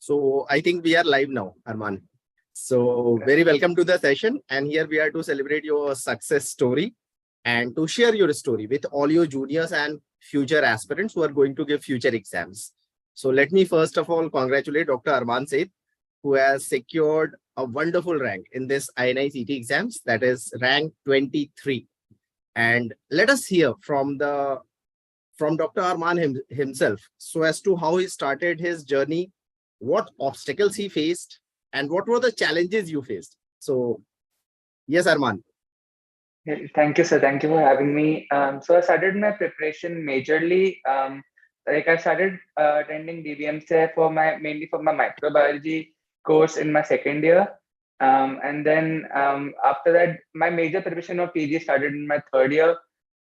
So I think we are live now, Armaan. So very welcome to the session. And here we are to celebrate your success story and to share your story with all your juniors and future aspirants who are going to give future exams. So let me first of all congratulate Dr. Armaan Saith, who has secured a wonderful rank in this INICET exams, that is rank 23. And let us hear from Dr. Armaan himself, so as to how he started his journey, what obstacles he faced, and what were the challenges you faced. So, yes, Armaan. Thank you, sir. Thank you for having me. So I started my preparation majorly. I started attending DBMCI mainly for my microbiology course in my second year. And then after that, my major preparation of PG started in my third year.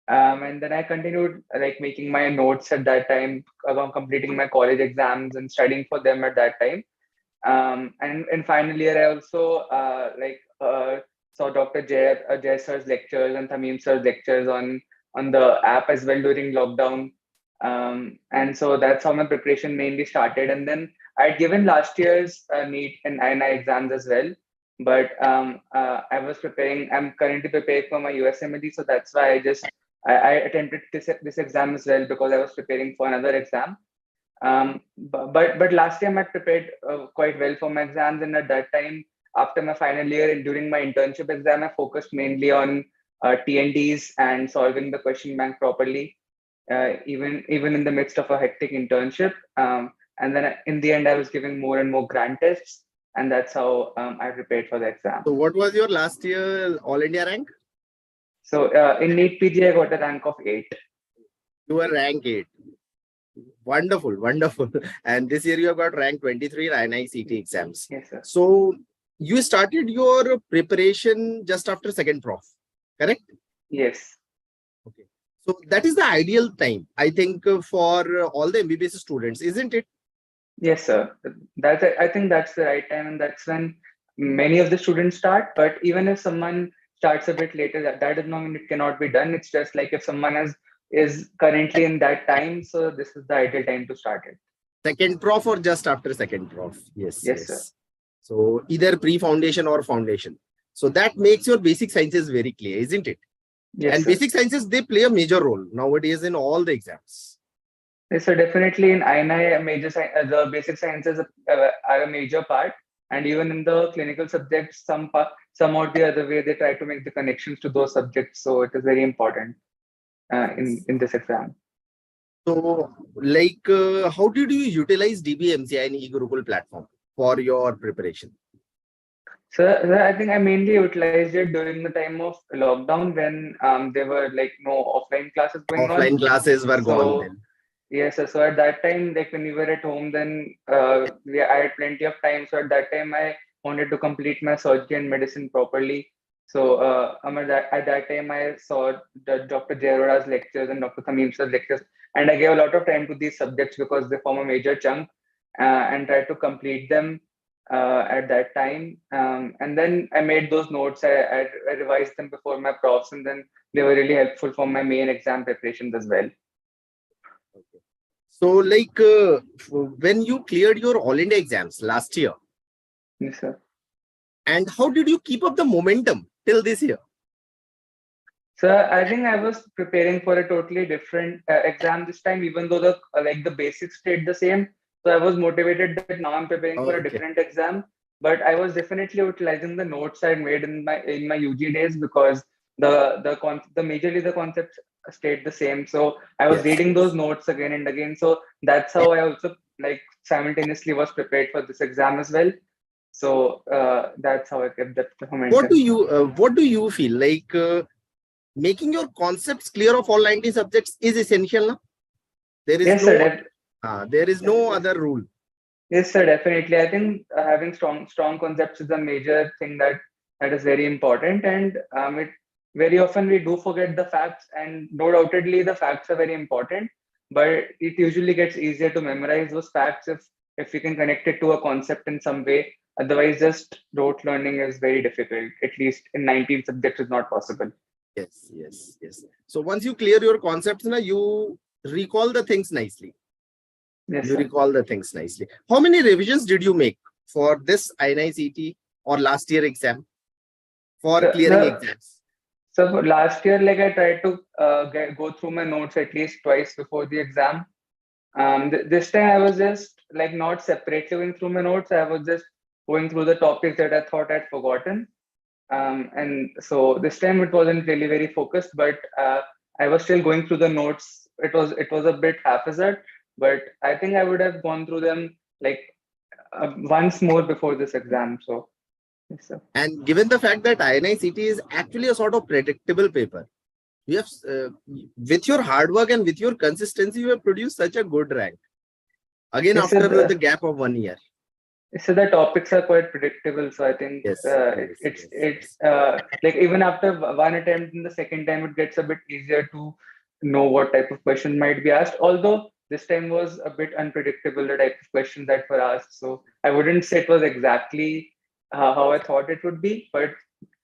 And then I continued making my notes at that time, completing my college exams and studying for them at that time. And in final year, I also saw Dr. Jay sir's lectures and Tamim sir's lectures on the app as well during lockdown. And so that's how my preparation mainly started. And then I'd given last year's NEET and INI exams as well. But I'm currently preparing for my USMLE. So that's why I attempted this exam as well, because I was preparing for another exam. But last time I prepared quite well for my exams, and at that time, after my final year and during my internship exam, I focused mainly on T&Ds and solving the question bank properly, even in the midst of a hectic internship. And then in the end, I was giving more and more grand tests, and that's how I prepared for the exam. So what was your last year All India rank? So in NEET PG, I got a rank of 8. You were rank 8. Wonderful, wonderful. And this year you have got rank 23 in INICET exams. Yes, sir. So you started your preparation just after second prof, correct? Yes. Okay. So that is the ideal time, I think, for all the MBBS students, isn't it? Yes, sir. I think that's the right time, and that's when many of the students start. But even if someone starts a bit later, that does not mean it cannot be done. It's just like if someone is currently in that time, so this is the ideal time to start it. Second prof or just after second prof? Yes, yes. Sir. So either pre-foundation or foundation. So that makes your basic sciences very clear, isn't it? Yes, and sir. Basic sciences, they play a major role nowadays in all the exams. Yes, so definitely in INI, the basic sciences are a major part. And even in the clinical subjects, some or the other way, they try to make the connections to those subjects. So it is very important in this exam. So, how did you utilize DBMCI and eGurukul platform for your preparation? So I think I mainly utilized it during the time of lockdown when there were no offline classes going on. Offline classes were gone then. Yes, so at that time, when we were at home, then I had plenty of time. So at that time, I wanted to complete my surgery and medicine properly. So at that time, I saw Dr. Jaroda's lectures and Dr. Tamim's lectures, and I gave a lot of time to these subjects because they form a major chunk, and tried to complete them at that time. And then I made those notes. I revised them before my profs, and then they were really helpful for my main exam preparations as well. Okay. So, when you cleared your All India exams last year, yes, sir. And how did you keep up the momentum till this year? So I think I was preparing for a totally different exam this time, even though the basics stayed the same. So I was motivated that now I'm preparing for a different exam. But I was definitely utilizing the notes I made in my UG days, because majorly the concepts stayed the same. So I was reading those notes again and again. So that's how I also simultaneously was prepared for this exam as well. So that's how I kept that momentum. What do you feel making your concepts clear of all 90 subjects is essential now? There is no other rule. Yes, sir, definitely. I think having strong concepts is a major thing that is very important, and very often we do forget the facts, and no doubtedly the facts are very important, but it usually gets easier to memorize those facts if we can connect it to a concept in some way. Otherwise, just rote learning is very difficult. At least in 19 subjects, is not possible. Yes. So once you clear your concepts, you recall the things nicely. Yes, You sir. recall the things nicely. How many revisions did you make for this INICET or last year exam for So, clearing exams? so for last year, like I tried to go through my notes at least twice before the exam. This time I was just like not separately going through my notes. I was just going through the topics that I thought I'd forgotten. And so this time it wasn't really very focused, but I was still going through the notes. It was a bit haphazard, but I think I would have gone through them like once more before this exam. So yes, sir. And given the fact that INICET is actually a sort of predictable paper, you have, with your hard work and with your consistency, you have produced such a good rank. Again, Yes, sir. after the gap of 1 year. So the topics are quite predictable. So I think Yes, it, yes, it's yes, it's yes. like even after one attempt, in the second time it gets a bit easier to know what type of question might be asked. Although this time was a bit unpredictable, the type of questions that were asked. So I wouldn't say it was exactly how I thought it would be, but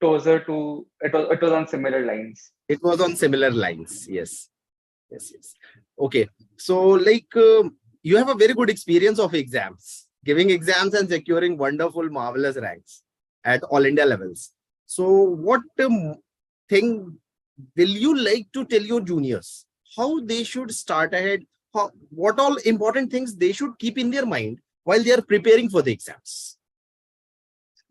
closer to it was on similar lines. It was on similar lines. Yes, yes, yes. Okay. So, like, you have a very good experience of exams, giving exams and securing wonderful, marvelous ranks at all India levels. So, what thing will you like to tell your juniors? How they should start ahead? What all important things they should keep in their mind while they are preparing for the exams?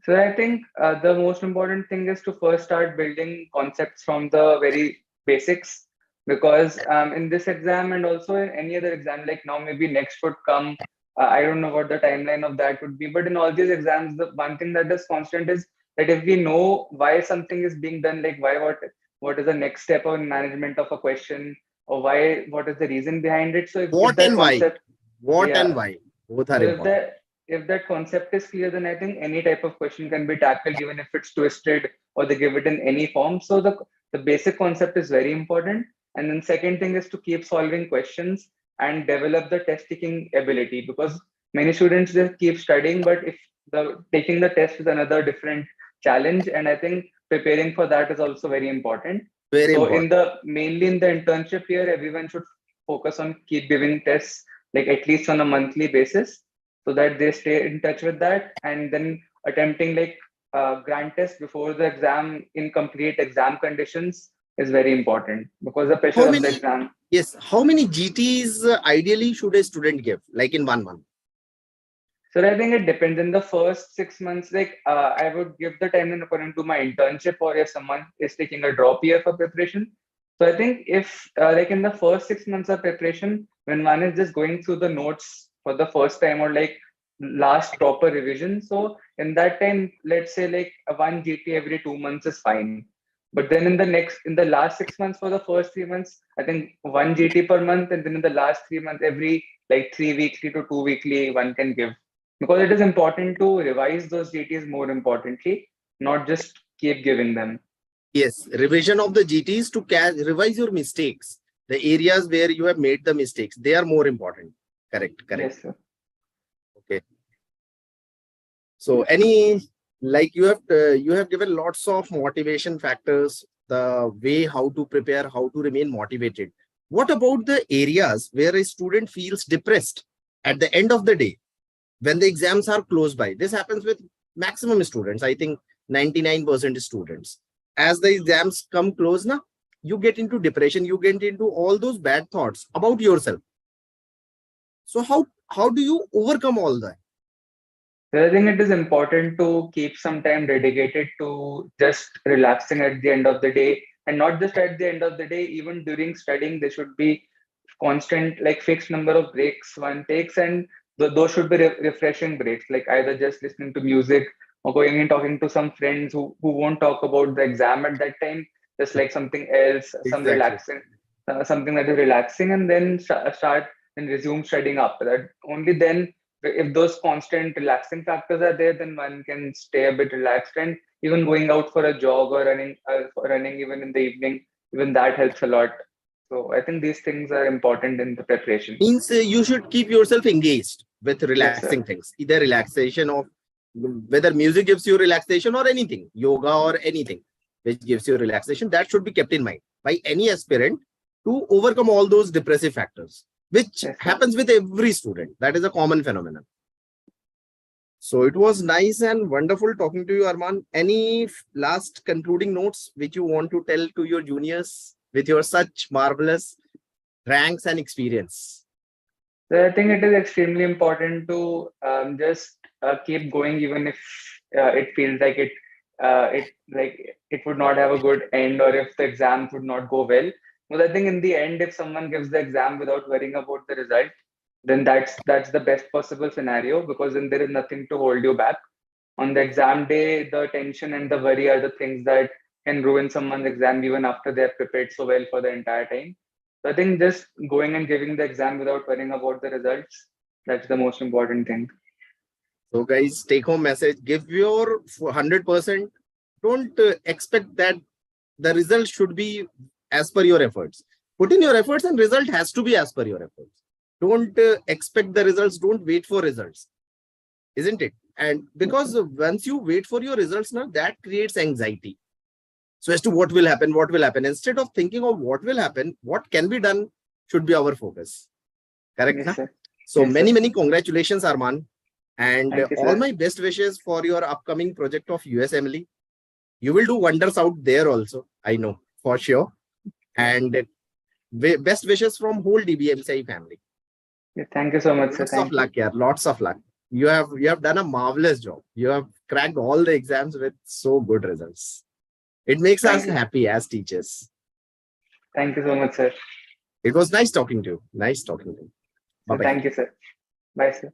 So I think the most important thing is to first start building concepts from the very basics, because in this exam and also in any other exam, like now maybe next would come. I don't know what the timeline of that would be, but in all these exams, the one thing that is constant is that if we know why something is being done, like what is the next step of management of a question, or what is the reason behind it. So if What that and why? concept, What and yeah, why? Both are so if important. that concept is clear, then I think any type of question can be tackled, even if it's twisted or they give it in any form. So the basic concept is very important. And then second thing is to keep solving questions and develop the test taking ability, because many students just keep studying, but if the taking the test is another different challenge. And I think preparing for that is also very important. Very So important. mainly in the internship year, everyone should focus on keep giving tests like at least on a monthly basis, so that they stay in touch with that, and then attempting like grant test before the exam in complete exam conditions is very important, because the pressure How of the many, exam. yes, how many GTs ideally should a student give, like in 1 month? So I think it depends. In the first 6 months, like I would give the timeline according to my internship, or if someone is taking a drop year for preparation. So I think if like in the first 6 months of preparation, when one is just going through the notes for the first time, or like last proper revision, so in that time, let's say like a 1 GT every 2 months is fine. But then in the last 6 months, for the first 3 months, I think 1 GT per month, and then in the last 3 months, every like 3 weekly to 2 weekly, one can give, because it is important to revise those GTs more importantly, not just keep giving them. Yes, revision of the GTs to revise your mistakes. The areas where you have made the mistakes, they are more important. Correct, correct. Yes, sir. Okay. So you have given lots of motivation factors, the way how to prepare, how to remain motivated. What about the areas where a student feels depressed at the end of the day when the exams are close by? This happens with maximum students. I think 99% students. As the exams come close now, you get into depression, you get into all those bad thoughts about yourself. So how do you overcome all that? So I think it is important to keep some time dedicated to just relaxing at the end of the day, and not just at the end of the day, even during studying, there should be constant, like fixed number of breaks one takes, and those should be refreshing breaks, like either just listening to music or going and talking to some friends who won't talk about the exam at that time, just like something else, some Exactly. relaxing, something that is relaxing, and then start and resume studying after that. Only then, if those constant relaxing factors are there, then one can stay a bit relaxed, and even going out for a jog or running even in the evening, even that helps a lot. So I think these things are important in the preparation. Means you should keep yourself engaged with Yes, relaxing sir. things, either relaxation of whether music gives you relaxation or anything, yoga or anything which gives you relaxation, that should be kept in mind by any aspirant to overcome all those depressive factors. which Yes, sir. happens with every student. That is a common phenomenon. So it was nice and wonderful talking to you, Armaan. Any last concluding notes which you want to tell to your juniors with your such marvelous ranks and experience? So I think it is extremely important to just keep going, even if it feels like it would not have a good end, or if the exam would not go well. But I think in the end, if someone gives the exam without worrying about the result, then that's the best possible scenario, because then there is nothing to hold you back. On the exam day, the tension and the worry are the things that can ruin someone's exam even after they have prepared so well for the entire time. So I think just going and giving the exam without worrying about the results, that's the most important thing. So guys, take home message, give your 100%. Don't expect that the result should be as per your efforts. Put in your efforts and result has to be as per your efforts. Don't expect the results. Don't wait for results. Isn't it? And because once you wait for your results now, that creates anxiety. So as to what will happen, instead of thinking of what will happen, what can be done should be our focus. Correct? Yes, Na? sir. So Yes, many, sir. many congratulations, Armaan. And Thank you, all sir. my best wishes for your upcoming project of USMLE. You will do wonders out there also, I know, for sure. And best wishes from whole DBMCI family. Yeah, thank you so much, sir. Lots of Thank you. luck, yeah, lots of luck. You have done a marvelous job. You have cracked all the exams with so good results. It makes us Thank you. happy as teachers. Thank you so much, sir. It was nice talking to you. Nice talking to you. Bye-bye. Thank you, sir. Bye, sir.